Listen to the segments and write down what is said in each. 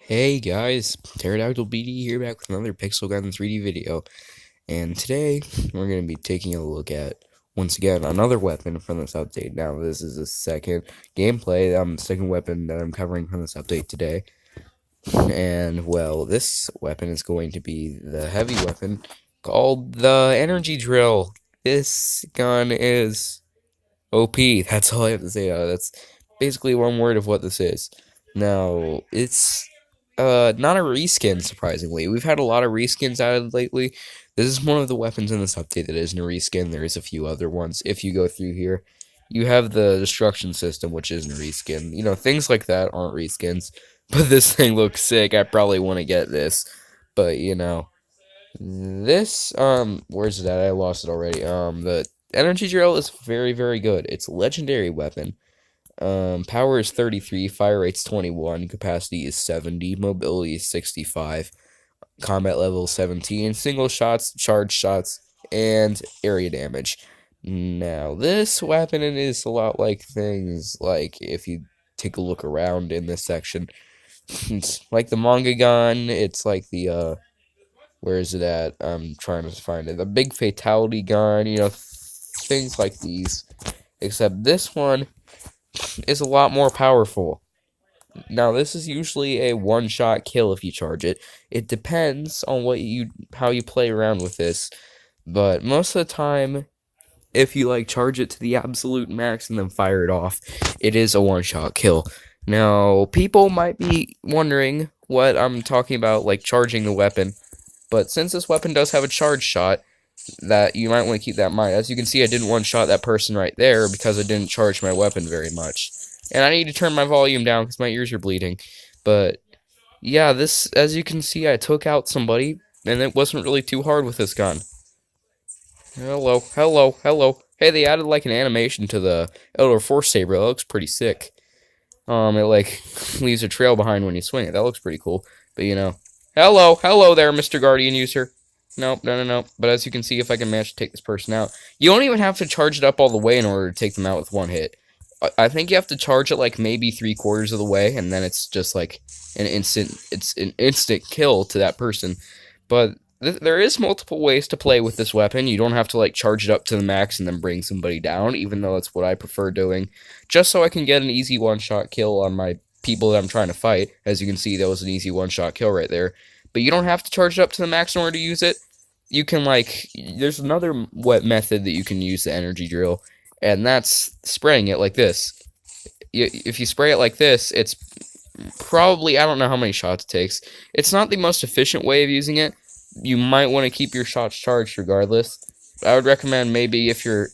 Hey guys, Pterodactyl BD here back with another Pixel Gun 3D video, and today we're going to be taking a look at, once again, another weapon from this update. Now this is the second gameplay, second weapon that I'm covering from this update today, and well, this weapon is going to be the heavy weapon called the Energy Drill. This gun is OP. That's all I have to say. That's basically one word of what this is. Now, it's not a reskin, surprisingly. We've had a lot of reskins added lately. This is one of the weapons in this update that isn't a reskin. There is a few other ones. If you go through here, you have the destruction system, which isn't a reskin. You know, things like that aren't reskins. But this thing looks sick. I probably want to get this. But, you know, this, where's it at? I lost it already. The energy drill is very, very good. It's a legendary weapon. Power is 33, fire rate's 21, capacity is 70, mobility is 65, combat level 17, single shots, charge shots, and area damage. Now, this weapon is a lot like things like if you take a look around in this section. It's like the manga gun, it's like the where is it at? I'm trying to find it. The big fatality gun, you know, things like these. Except this one is a lot more powerful. Now, this is usually a one-shot kill if you charge it. It depends on how you play around with this, but most of the time, if you like charge it to the absolute max and then fire it off, it is a one-shot kill. Now, people might be wondering what I'm talking about, like charging the weapon, but since this weapon does have a charge shot, that you might want to keep that in mind. As you can see, I didn't one-shot that person right there because I didn't charge my weapon very much. And I need to turn my volume down because my ears are bleeding. But, yeah, this, as you can see, I took out somebody, and it wasn't really too hard with this gun. Hello, hello, hello. Hey, they added, like, an animation to the Elder Force Saber. That looks pretty sick. It, like, leaves a trail behind when you swing it. That looks pretty cool. But, you know. Hello there, Mr. Guardian User. Nope, no. But as you can see, if I can manage to take this person out, you don't even have to charge it up all the way in order to take them out with one hit. I think you have to charge it like maybe 3/4 of the way, and then it's just like it's an instant kill to that person. But there is multiple ways to play with this weapon. You don't have to like charge it up to the max and then bring somebody down, even though that's what I prefer doing, just so I can get an easy one-shot kill on my people that I'm trying to fight. As you can see, that was an easy one-shot kill right there. But you don't have to charge it up to the max in order to use it. You can like, there's another method that you can use the energy drill, and that's spraying it like this. If you spray it like this, it's probably, I don't know how many shots it takes. It's not the most efficient way of using it. You might want to keep your shots charged regardless. I would recommend maybe if you're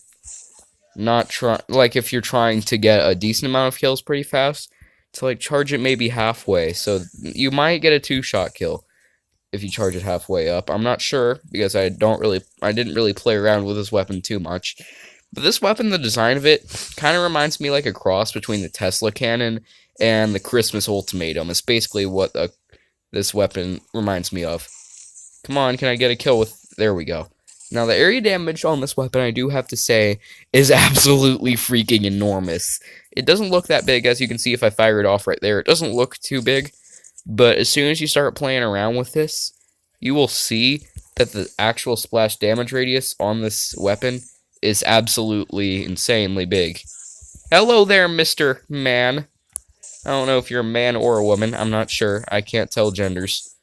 not if you're trying to get a decent amount of kills pretty fast, to like charge it maybe halfway. So you might get a 2-shot kill if you charge it halfway up. I'm not sure because I didn't really play around with this weapon too much. But this weapon, the design of it, kind of reminds me like a cross between the Tesla cannon and the Christmas ultimatum. It's basically what this weapon reminds me of. Come on, can I get a kill with... There we go. Now, the area damage on this weapon, I do have to say, is absolutely freaking enormous. It doesn't look that big, as you can see if I fire it off right there. It doesn't look too big. But as soon as you start playing around with this, you will see that the actual splash damage radius on this weapon is absolutely insanely big. Hello there, Mr. Man. I don't know if you're a man or a woman. I'm not sure. I can't tell genders,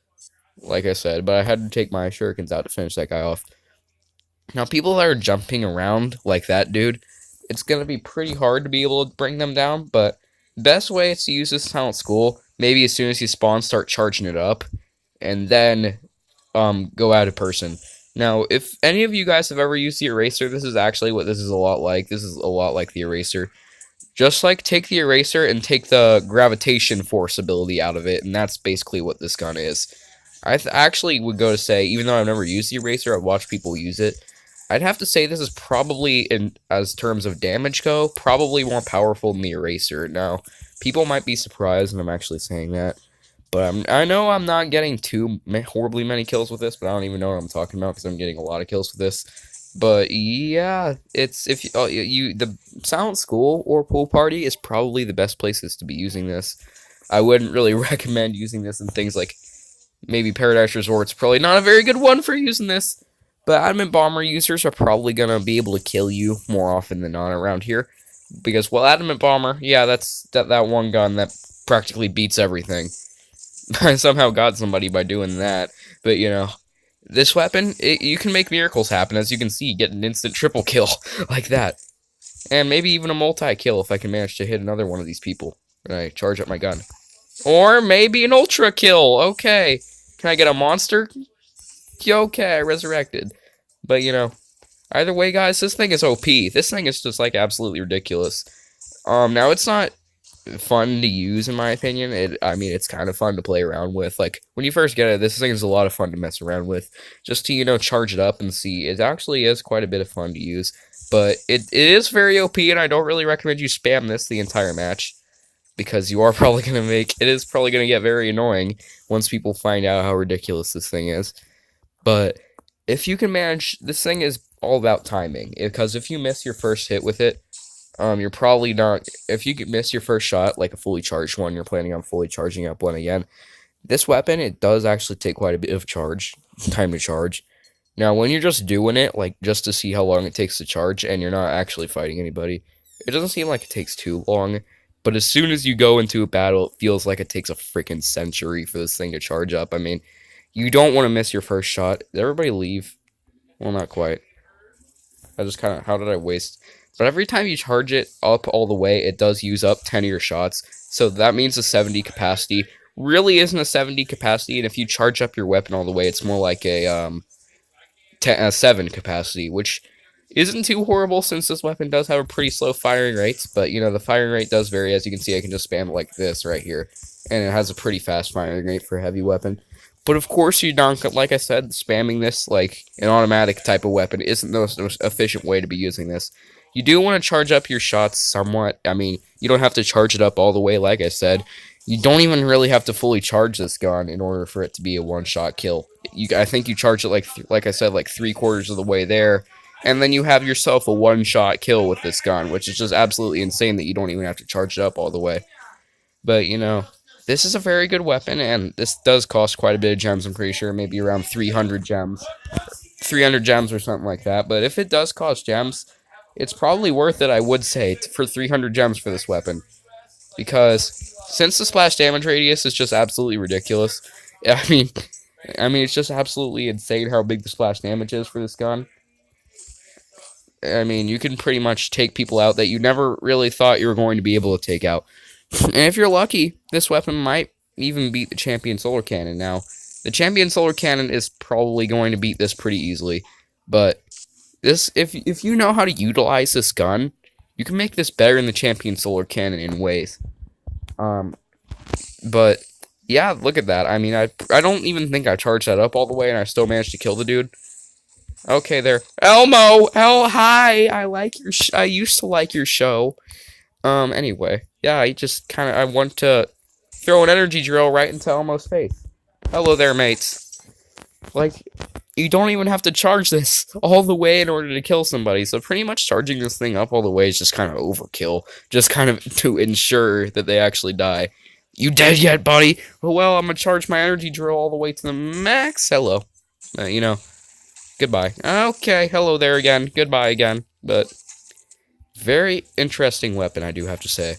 like I said. But I had to take my shurikens out to finish that guy off. Now, people that are jumping around like that dude, it's going to be pretty hard to be able to bring them down. But best way is to use this talent school. Maybe as soon as you spawn, start charging it up, and then go at a person. Now, if any of you guys have ever used the eraser, this is actually what this is a lot like. This is a lot like the eraser. Just like take the eraser and take the gravitation force ability out of it, and that's basically what this gun is. I actually would go to say, even though I've never used the eraser, I've watched people use it. I'd have to say this is probably, as terms of damage go, probably more powerful than the eraser. Now, people might be surprised when I'm actually saying that, but I know I'm not getting too horribly many kills with this, but I don't even know what I'm talking about because I'm getting a lot of kills with this. But yeah, it's if the silent school or pool party is probably the best places to be using this. I wouldn't really recommend using this in things like maybe Paradise Resort's probably not a very good one for using this. But Adamant Bomber users are probably going to be able to kill you more often than not around here. Because, well, Adamant Bomber, yeah, that's that one gun that practically beats everything. I somehow got somebody by doing that. But, you know, this weapon, you can make miracles happen. As you can see, get an instant triple kill like that. And maybe even a multi-kill if I can manage to hit another one of these people when I charge up my gun. Or maybe an ultra kill. Okay. Can I get a monster? Okay, I resurrected. But, you know, either way, guys, this thing is OP. This thing is just, like, absolutely ridiculous. Now, it's not fun to use, in my opinion. I mean, it's kind of fun to play around with. Like, when you first get it, this thing is a lot of fun to mess around with. Just to, you know, charge it up and see. It actually is quite a bit of fun to use. But it is very OP, and I don't really recommend you spam this the entire match. Because you are probably going to it is probably going to get very annoying once people find out how ridiculous this thing is. But if you can manage, this thing is all about timing. Because if you miss your first hit with it, you're probably not, if you miss your first shot, like a fully charged one, you're planning on fully charging up one again. This weapon, it does actually take quite a bit of time to charge. Now, when you're just doing it, like, just to see how long it takes to charge, and you're not actually fighting anybody, it doesn't seem like it takes too long. But as soon as you go into a battle, it feels like it takes a freaking century for this thing to charge up. I mean, you don't want to miss your first shot. Did everybody leave? Well, not quite. I just kind of, how did I waste? But every time you charge it up all the way, it does use up 10 of your shots. So that means a 70 capacity really isn't a 70 capacity. And if you charge up your weapon all the way, it's more like a 7 capacity, which isn't too horrible since this weapon does have a pretty slow firing rate, but, you know, the firing rate does vary. As you can see, I can just spam it like this right here, and it has a pretty fast firing rate for a heavy weapon. But, of course, you don't, like I said, spamming this like an automatic type of weapon isn't the most efficient way to be using this. You do want to charge up your shots somewhat. I mean, you don't have to charge it up all the way, like I said. You don't even really have to fully charge this gun in order for it to be a one-shot kill. I think you charge it like I said, like 3/4 of the way there, and then you have yourself a one-shot kill with this gun, which is just absolutely insane that you don't even have to charge it up all the way. But, you know, this is a very good weapon, and this does cost quite a bit of gems, I'm pretty sure, maybe around 300 gems. 300 gems or something like that, but if it does cost gems, it's probably worth it, I would say, for 300 gems for this weapon. Because since the splash damage radius is just absolutely ridiculous, I mean, it's just absolutely insane how big the splash damage is for this gun. I mean, you can pretty much take people out that you never really thought you were going to be able to take out. And if you're lucky, this weapon might even beat the Champion Solar Cannon. Now, the Champion Solar Cannon is probably going to beat this pretty easily, but this, if you know how to utilize this gun, you can make this better than the Champion Solar Cannon in ways. But yeah, look at that. I mean, I don't even think I charged that up all the way, and I still managed to kill the dude. Okay, there. Elmo! Hi! I used to like your show. Anyway. Yeah, I want to throw an energy drill right into Elmo's face. Hello there, mates. Like, you don't even have to charge this all the way in order to kill somebody, so pretty much charging this thing up all the way is just kind of overkill. Just kind of to ensure that they actually die. You dead yet, buddy? Well, I'm gonna charge my energy drill all the way to the max. Hello. You know. Goodbye. Okay, hello there again. Goodbye again. But, very interesting weapon, I do have to say.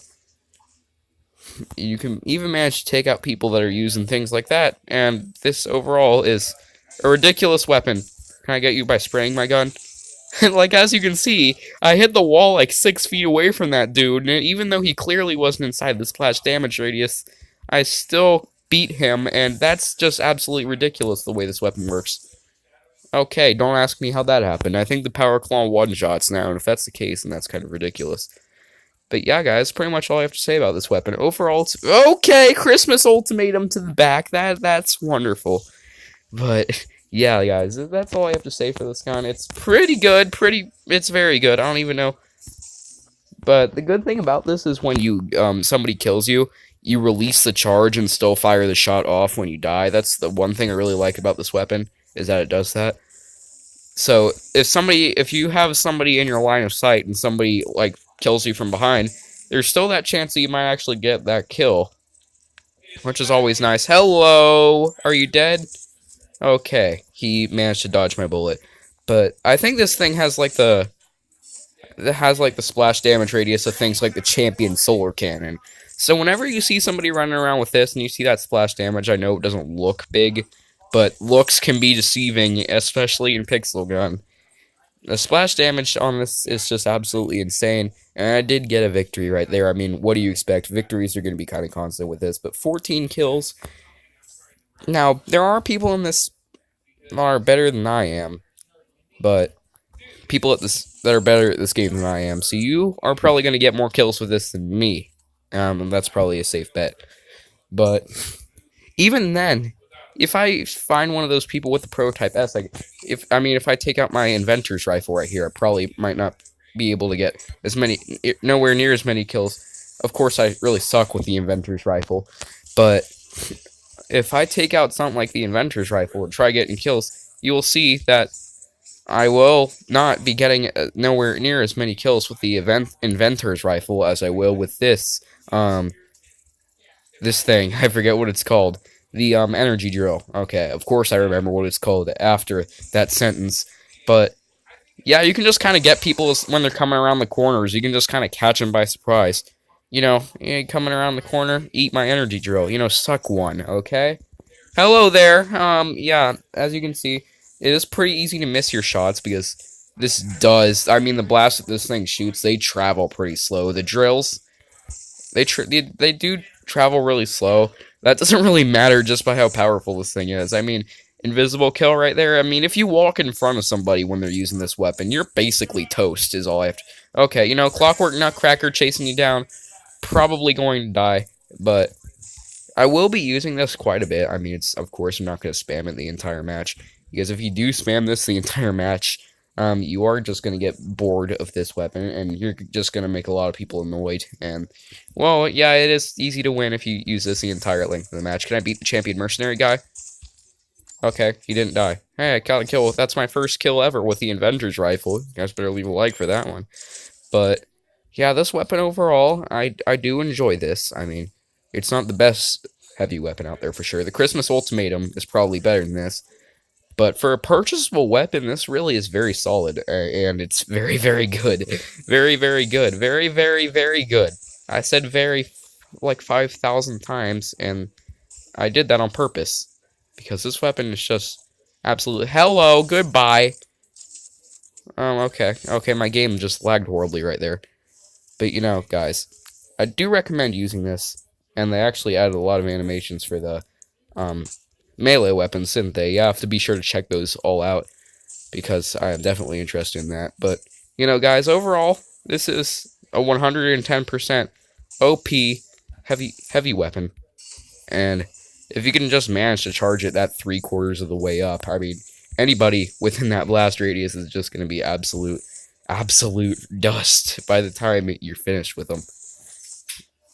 You can even manage to take out people that are using things like that, and this overall is a ridiculous weapon. Can I get you by spraying my gun? Like, as you can see, I hit the wall like 6 feet away from that dude, and even though he clearly wasn't inside the splash damage radius, I still beat him, and that's just absolutely ridiculous the way this weapon works. Okay, don't ask me how that happened. I think the Power Claw one-shots now, and if that's the case, then that's kind of ridiculous. But yeah, guys, pretty much all I have to say about this weapon. Overall, okay, Christmas ultimatum to the back. That's wonderful. But yeah, guys, that's all I have to say for this gun. It's pretty good. It's very good. I don't even know. But the good thing about this is when somebody kills you, you release the charge and still fire the shot off when you die. That's the one thing I really like about this weapon, is that it does that. So if you have somebody in your line of sight and somebody like kills you from behind, there's still that chance that you might actually get that kill. which is always nice. Hello! Are you dead? Okay, he managed to dodge my bullet. But I think this thing has like the splash damage radius of things like the champion solar cannon. So whenever you see somebody running around with this and you see that splash damage, I know it doesn't look big, but looks can be deceiving, especially in pixel gun. The splash damage on this is just absolutely insane, and I did get a victory right there. I mean, what do you expect? Victories are going to be kind of constant with this, but 14 kills. Now, there are people in this that are better than I am, but people that are better at this game than I am. So you are probably going to get more kills with this than me. And that's probably a safe bet. But even then, if I find one of those people with the prototype S, like if I take out my inventor's rifle right here, I probably might not be able to get nowhere near as many kills. Of course, I really suck with the inventor's rifle, but if I take out something like the inventor's rifle and try getting kills, you will see that I will not be getting nowhere near as many kills with the inventor's rifle as I will with this this thing. I forget what it's called. The energy drill. Okay, of course I remember what it's called after that sentence. But yeah, you can just kind of get people when they're coming around the corners. You can just kind of catch them by surprise. You know, coming around the corner, eat my energy drill. You know, suck one, okay? Hello there. Yeah, as you can see, it is pretty easy to miss your shots because the blasts that this thing shoots, they travel pretty slow. The drills, they do travel really slow. That doesn't really matter just by how powerful this thing is. I mean, invisible kill right there. I mean, if you walk in front of somebody when they're using this weapon, you're basically toast is all I have to... Okay, you know, Clockwork Nutcracker chasing you down, probably going to die, but I will be using this quite a bit. I mean, of course, I'm not going to spam it the entire match, because if you do spam this the entire match, you are just going to get bored of this weapon, and you're just going to make a lot of people annoyed, and, well, yeah, it is easy to win if you use this the entire length of the match. Can I beat the champion mercenary guy? Okay, he didn't die. Hey, I got a kill. That's my first kill ever with the inventor's rifle. You guys better leave a like for that one. But yeah, this weapon overall, I do enjoy this. I mean, it's not the best heavy weapon out there for sure. The Christmas Ultimatum is probably better than this. But for a purchasable weapon, this really is very solid. And it's very, very good. Very, very good. Very, very, very good. I said very like 5,000 times, and I did that on purpose. Because this weapon is just absolutely... Hello, goodbye. Okay. Okay, my game just lagged horribly right there. But, you know, guys, I do recommend using this. And they actually added a lot of animations for the melee weapons, didn't they? You have to be sure to check those all out, because I am definitely interested in that. But, you know, guys, overall, this is a 110% OP heavy weapon. And if you can just manage to charge it that 3/4 of the way up, I mean, anybody within that blast radius is just going to be absolute dust by the time you're finished with them.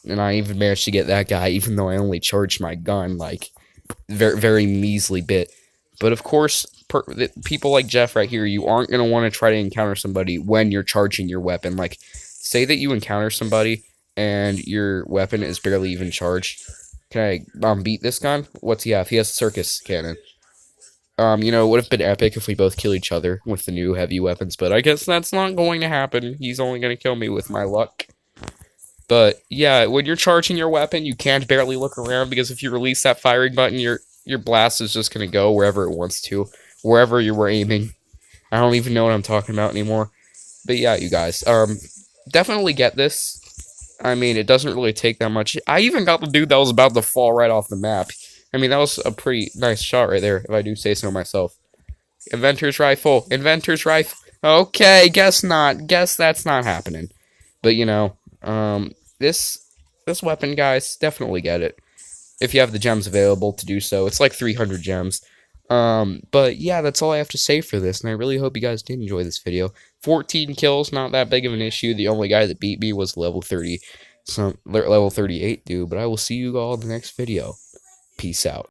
And I even managed to get that guy, even though I only charged my gun, like, very, very measly bit. But of course, people like Jeff right here, you aren't going to want to try to encounter somebody when you're charging your weapon. Like, say that you encounter somebody and your weapon is barely even charged. Can I beat this gun? What's he have? He has a circus cannon. You know, it would have been epic if we both kill each other with the new heavy weapons, but I guess that's not going to happen. He's only going to kill me with my luck. But, yeah, when you're charging your weapon, you can't barely look around, because if you release that firing button, your blast is just going to go wherever it wants to, wherever you were aiming. I don't even know what I'm talking about anymore. But, yeah, you guys, definitely get this. I mean, it doesn't really take that much. I even got the dude that was about to fall right off the map. I mean, that was a pretty nice shot right there, if I do say so myself. Inventor's rifle. Inventor's rifle. Okay, guess not. Guess that's not happening. But, you know, this weapon, guys, definitely get it. If you have the gems available to do so. It's like 300 gems. But yeah, that's all I have to say for this, and I really hope you guys did enjoy this video. 14 kills, not that big of an issue. The only guy that beat me was level 30, level 38 dude, but I will see you all in the next video. Peace out.